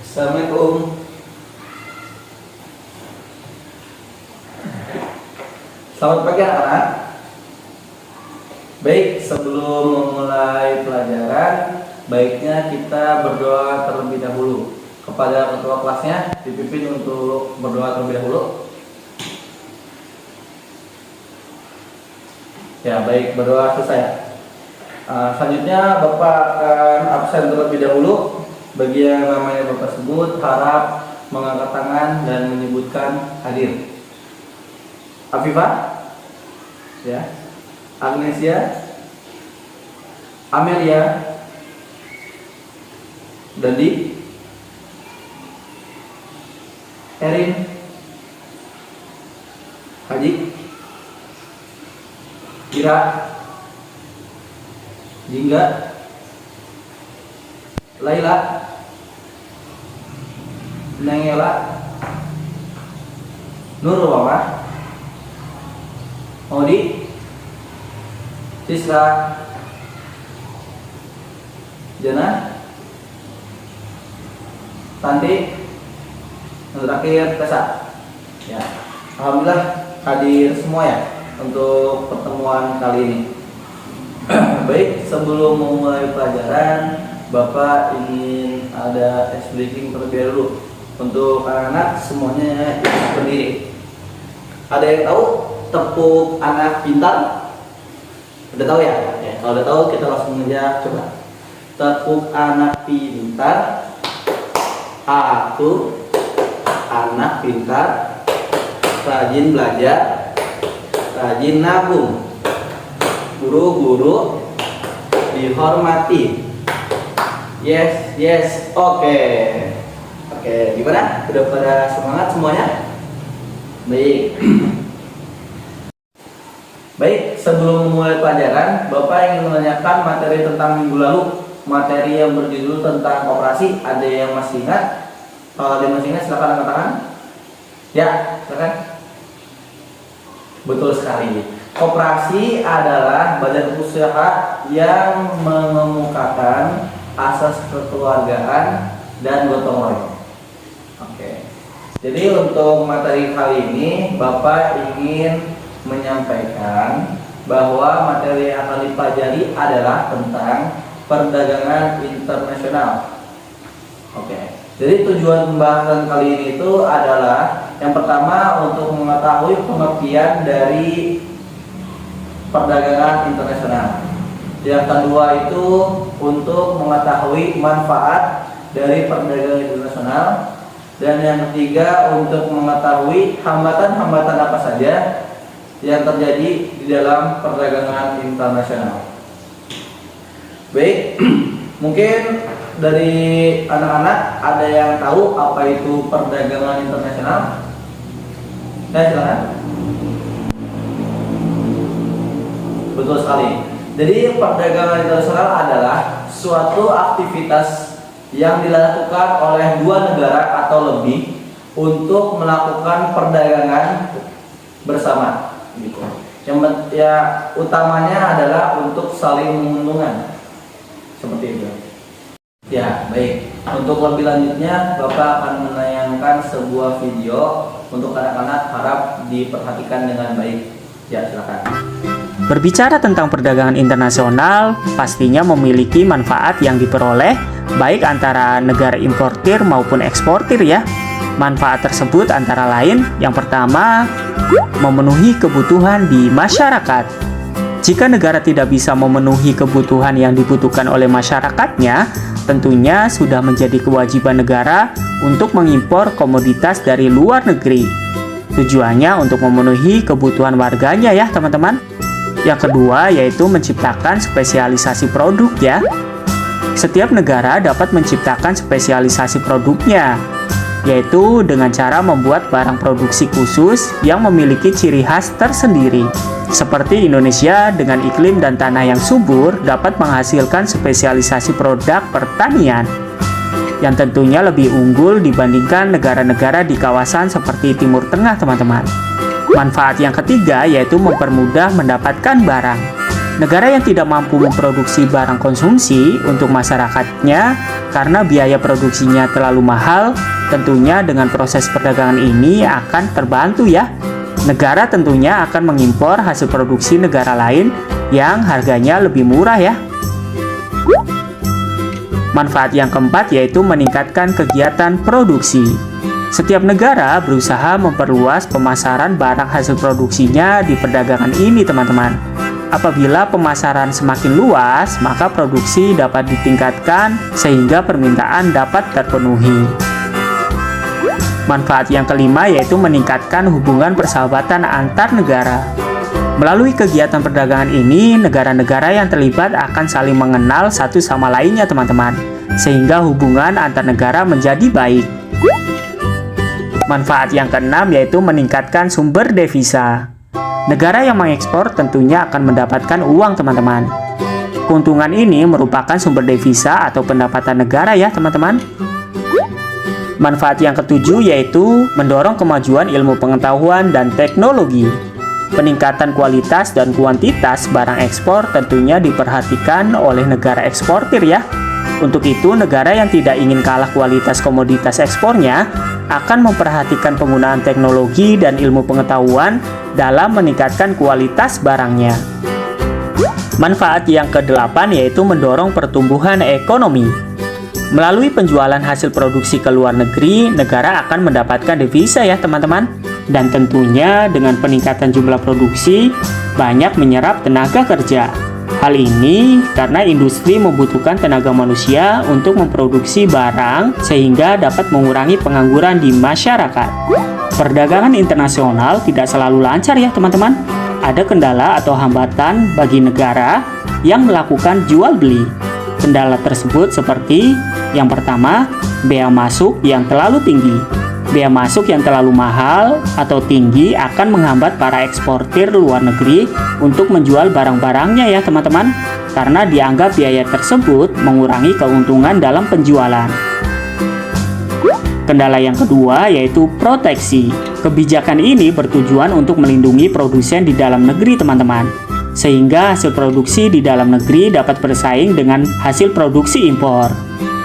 Assalamualaikum. Selamat pagi anak-anak. Baik, sebelum memulai pelajaran, baiknya kita berdoa terlebih dahulu. Kepada ketua kelasnya, dipimpin untuk berdoa terlebih dahulu. Ya, baik, berdoa selesai. Selanjutnya Bapak akan absen terlebih dahulu. Bagi yang namanya Bapak sebut, harap mengangkat tangan dan menyebutkan hadir. Afifah, ya, Agnesia, Amelia, Dandi, Erin, Haji, Kira, Jingga, Laila, Nengela, Nurwala, Odi, Sisra, Jana, Tanti, yang terakhir Tessa. Ya, alhamdulillah hadir semua ya untuk pertemuan kali ini. Baik, sebelum memulai pelajaran, Bapak ingin ada ice breaking terlebih dahulu untuk anak-anak semuanya yang berdiri. Ada yang tahu tepuk anak pintar? Udah tahu ya? Ya, kalau udah tahu kita langsung aja coba. Tepuk anak pintar. Aku anak pintar, rajin belajar, rajin nabung, guru-guru dihormati. Yes, yes, oke. Oke, gimana? Udah pada semangat semuanya? Baik. Baik, sebelum memulai pelajaran, Bapak ingin menanyakan materi tentang minggu lalu. Materi yang berjudul tentang koperasi. Ada yang masih ingat? Kalau ada yang masih ingat, silakan angkat tangan. Ya, silakan. Betul sekali. Koperasi adalah badan usaha yang mengemukakan asas kekeluargaan dan gotong royong. Oke. Jadi untuk materi kali ini Bapak ingin menyampaikan bahwa materi yang akan dipelajari adalah tentang perdagangan internasional. Oke. Jadi tujuan pembahasan kali ini itu adalah yang pertama untuk mengetahui pengertian dari perdagangan internasional. Yang kedua itu untuk mengetahui manfaat dari perdagangan internasional, dan yang ketiga untuk mengetahui hambatan-hambatan apa saja yang terjadi di dalam perdagangan internasional. Baik, mungkin dari anak-anak ada yang tahu apa itu perdagangan internasional? Ya, silakan. Betul sekali. Jadi perdagangan internasional adalah suatu aktivitas yang dilakukan oleh dua negara atau lebih untuk melakukan perdagangan bersama. Gitu. Yang utamanya adalah untuk saling menguntungkan. Seperti itu. Ya, baik. Untuk lebih lanjutnya, Bapak akan menayangkan sebuah video untuk anak-anak, harap diperhatikan dengan baik. Ya, silakan. Berbicara tentang perdagangan internasional, pastinya memiliki manfaat yang diperoleh baik antara negara importir maupun eksportir ya. Manfaat tersebut antara lain, yang pertama, memenuhi kebutuhan di masyarakat. Jika negara tidak bisa memenuhi kebutuhan yang dibutuhkan oleh masyarakatnya, tentunya sudah menjadi kewajiban negara untuk mengimpor komoditas dari luar negeri. Tujuannya untuk memenuhi kebutuhan warganya ya teman-teman. Yang kedua yaitu menciptakan spesialisasi produk ya. Setiap negara dapat menciptakan spesialisasi produknya, yaitu dengan cara membuat barang produksi khusus yang memiliki ciri khas tersendiri. Seperti Indonesia dengan iklim dan tanah yang subur dapat menghasilkan spesialisasi produk pertanian yang tentunya lebih unggul dibandingkan negara-negara di kawasan seperti Timur Tengah teman-teman. Manfaat yang ketiga yaitu mempermudah mendapatkan barang. Negara yang tidak mampu memproduksi barang konsumsi untuk masyarakatnya karena biaya produksinya terlalu mahal, tentunya dengan proses perdagangan ini akan terbantu ya. Negara tentunya akan mengimpor hasil produksi negara lain yang harganya lebih murah ya. Manfaat yang keempat yaitu meningkatkan kegiatan produksi. Setiap negara berusaha memperluas pemasaran barang hasil produksinya di perdagangan ini, teman-teman. Apabila pemasaran semakin luas, maka produksi dapat ditingkatkan sehingga permintaan dapat terpenuhi. Manfaat yang kelima yaitu meningkatkan hubungan persahabatan antar negara. Melalui kegiatan perdagangan ini, negara-negara yang terlibat akan saling mengenal satu sama lainnya, teman-teman, sehingga hubungan antar negara menjadi baik. Manfaat yang keenam yaitu meningkatkan sumber devisa. Negara yang mengekspor tentunya akan mendapatkan uang, teman-teman. Keuntungan ini merupakan sumber devisa atau pendapatan negara ya, teman-teman. Manfaat yang ketujuh yaitu mendorong kemajuan ilmu pengetahuan dan teknologi. Peningkatan kualitas dan kuantitas barang ekspor tentunya diperhatikan oleh negara eksportir ya. Untuk itu, negara yang tidak ingin kalah kualitas komoditas ekspornya akan memperhatikan penggunaan teknologi dan ilmu pengetahuan dalam meningkatkan kualitas barangnya. Manfaat yang kedelapan yaitu mendorong pertumbuhan ekonomi. Melalui penjualan hasil produksi ke luar negeri, negara akan mendapatkan devisa ya teman-teman. Dan tentunya dengan peningkatan jumlah produksi, banyak menyerap tenaga kerja. Hal ini karena industri membutuhkan tenaga manusia untuk memproduksi barang sehingga dapat mengurangi pengangguran di masyarakat. Perdagangan internasional tidak selalu lancar ya teman-teman. Ada kendala atau hambatan bagi negara yang melakukan jual beli. Kendala tersebut seperti yang pertama, bea masuk yang terlalu tinggi. Bea masuk yang terlalu mahal atau tinggi akan menghambat para eksportir luar negeri untuk menjual barang-barangnya ya teman-teman, karena dianggap biaya tersebut mengurangi keuntungan dalam penjualan. Kendala yang kedua yaitu proteksi. Kebijakan ini bertujuan untuk melindungi produsen di dalam negeri teman-teman, sehingga hasil produksi di dalam negeri dapat bersaing dengan hasil produksi impor.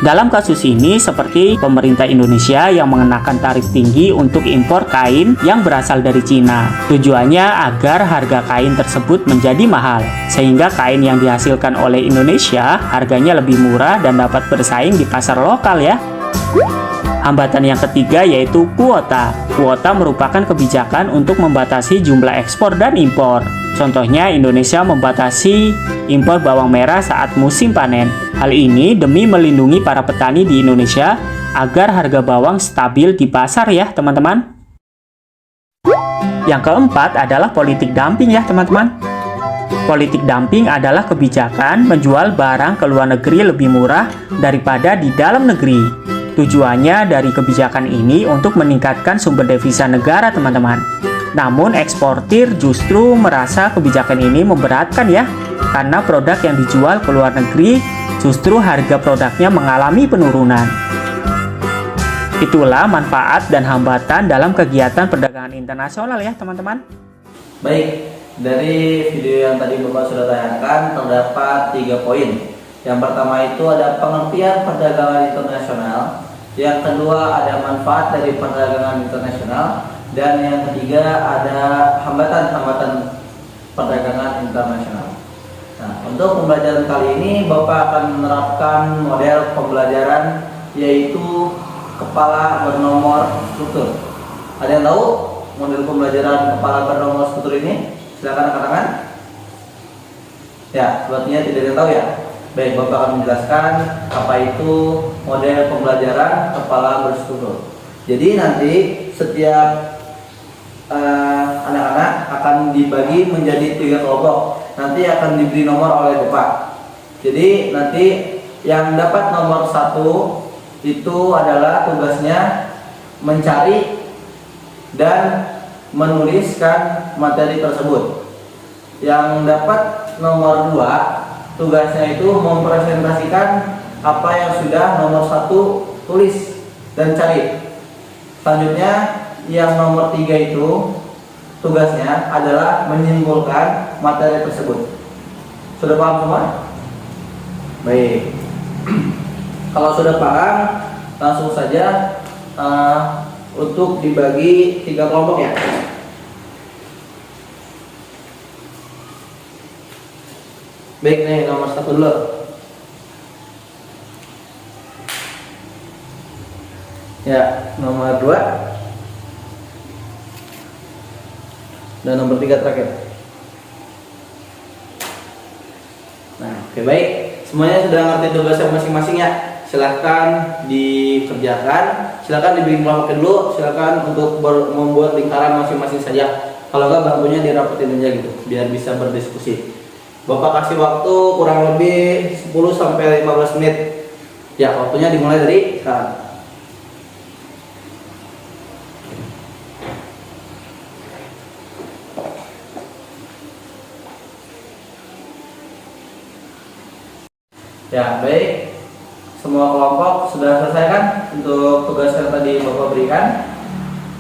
Dalam kasus ini seperti pemerintah Indonesia yang mengenakan tarif tinggi untuk impor kain yang berasal dari Cina. Tujuannya agar harga kain tersebut menjadi mahal, sehingga kain yang dihasilkan oleh Indonesia harganya lebih murah dan dapat bersaing di pasar lokal ya. Hambatan yang ketiga yaitu kuota. Kuota merupakan kebijakan untuk membatasi jumlah ekspor dan impor. Contohnya Indonesia membatasi impor bawang merah saat musim panen. Hal ini demi melindungi para petani di Indonesia agar harga bawang stabil di pasar ya teman-teman. Yang keempat adalah politik dumping ya teman-teman. Politik dumping adalah kebijakan menjual barang ke luar negeri lebih murah daripada di dalam negeri. Tujuannya dari kebijakan ini untuk meningkatkan sumber devisa negara teman-teman. Namun eksportir justru merasa kebijakan ini memberatkan ya, karena produk yang dijual ke luar negeri justru harga produknya mengalami penurunan. Itulah manfaat dan hambatan dalam kegiatan perdagangan internasional ya teman-teman. Baik, dari video yang tadi Bapak sudah tayangkan terdapat 3 poin. Yang pertama itu ada pengertian perdagangan internasional, yang kedua ada manfaat dari perdagangan internasional, dan yang ketiga ada hambatan-hambatan perdagangan internasional. Nah, untuk pembelajaran kali ini Bapak akan menerapkan model pembelajaran yaitu kepala bernomor struktur. Ada yang tahu model pembelajaran kepala bernomor struktur ini? Silakan rekan-rekan. Ya, sepertinya tidak ada yang tahu ya. Baik, Bapak akan menjelaskan apa itu model pembelajaran kepala berstruktur. Jadi nanti setiap anak-anak akan dibagi menjadi 3 kelompok. Nanti akan diberi nomor oleh Bapak. Jadi nanti yang dapat nomor 1 itu adalah tugasnya mencari dan menuliskan materi tersebut. Yang dapat nomor 2 tugasnya itu mempresentasikan apa yang sudah nomor 1 tulis dan cari. Selanjutnya yang nomor 3 itu tugasnya adalah menyimpulkan materi tersebut. Sudah paham semua? Baik. Kalau sudah paham, langsung saja untuk dibagi 3 kelompok ya. Baik, nih nomor 1 dulu. Ya, nomor 2 dan nomor 3 terakhir. Nah, oke, baik. Semuanya sudah ngerti tugasnya masing-masing ya. Silahkan dikerjakan. Silahkan dibikin kelompok dulu. Silahkan untuk membuat lingkaran masing-masing saja. Kalau enggak, bangkunya dirapetin aja gitu, biar bisa berdiskusi. Bapak kasih waktu kurang lebih 10-15 menit. Ya, waktunya dimulai dari sekarang. Ya, baik. Semua kelompok sudah selesai kan untuk tugas yang tadi Bapak berikan?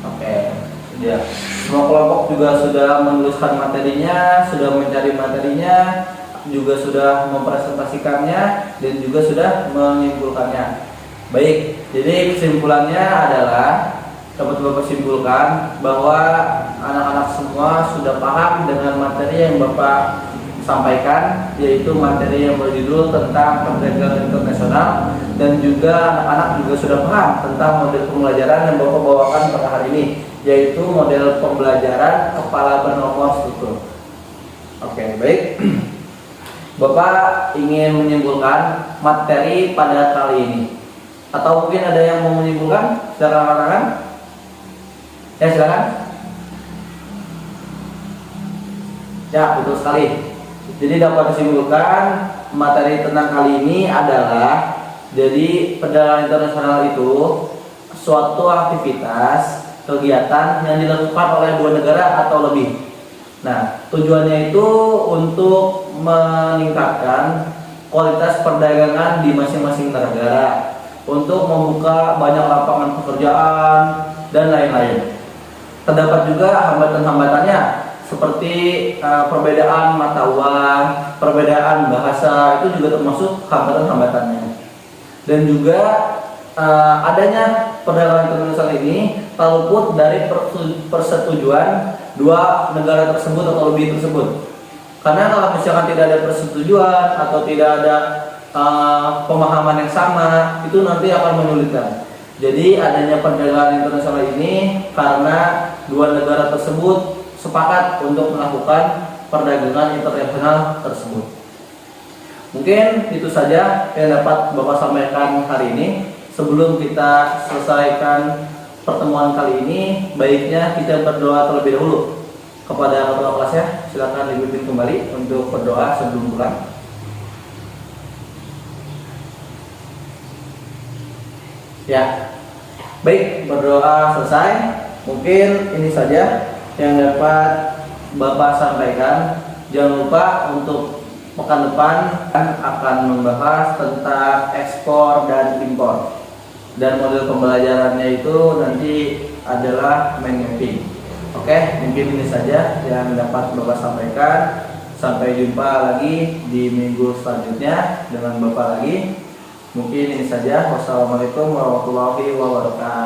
Oke, sudah. Semua kelompok juga sudah menuliskan materinya, sudah mencari materinya, juga sudah mempresentasikannya, dan juga sudah menyimpulkannya. Baik, jadi kesimpulannya adalah dapat Bapak simpulkan bahwa anak-anak semua sudah paham dengan materi yang Bapak sampaikan, yaitu materi yang berjudul tentang perdagangan internasional, dan juga anak-anak juga sudah paham tentang model pembelajaran yang Bapak bawakan pada hari ini, yaitu model pembelajaran kepala bernomor struktur. Oke, baik. Bapak ingin menyimpulkan materi pada kali ini, atau mungkin ada yang mau menyimpulkan? Silakan katakan. Ya, silakan. Ya, betul sekali. Jadi dapat disimpulkan materi tentang kali ini adalah, jadi perdagangan internasional itu suatu aktivitas kegiatan yang dilakukan oleh 2 negara atau lebih. Nah, tujuannya itu untuk meningkatkan kualitas perdagangan di masing-masing negara, untuk membuka banyak lapangan pekerjaan dan lain-lain. Terdapat juga hambatan-hambatannya, seperti perbedaan mata uang, perbedaan bahasa, itu juga termasuk hambatan-hambatannya. Dan juga adanya perdagangan internasional ini tak luput dari persetujuan 2 negara tersebut atau lebih tersebut. Karena kalau misalkan tidak ada persetujuan atau tidak ada pemahaman yang sama, itu nanti akan menyulitkan. Jadi adanya perdagangan internasional ini karena 2 negara tersebut sepakat untuk melakukan perdagangan internasional tersebut. Mungkin itu saja yang dapat Bapak sampaikan hari ini. Sebelum kita selesaikan pertemuan kali ini, baiknya kita berdoa terlebih dahulu kepada ketua kelasnya. Silakan dipimpin kembali untuk berdoa sebelum pulang. Ya, baik, berdoa selesai. Mungkin ini saja yang dapat Bapak sampaikan. Jangan lupa untuk pekan depan akan membahas tentang ekspor dan impor, dan model pembelajarannya itu nanti adalah mind mapping. Oke, mungkin ini saja yang dapat Bapak sampaikan. Sampai jumpa lagi di minggu selanjutnya dengan Bapak lagi. Mungkin ini saja. Wassalamualaikum warahmatullahi wabarakatuh.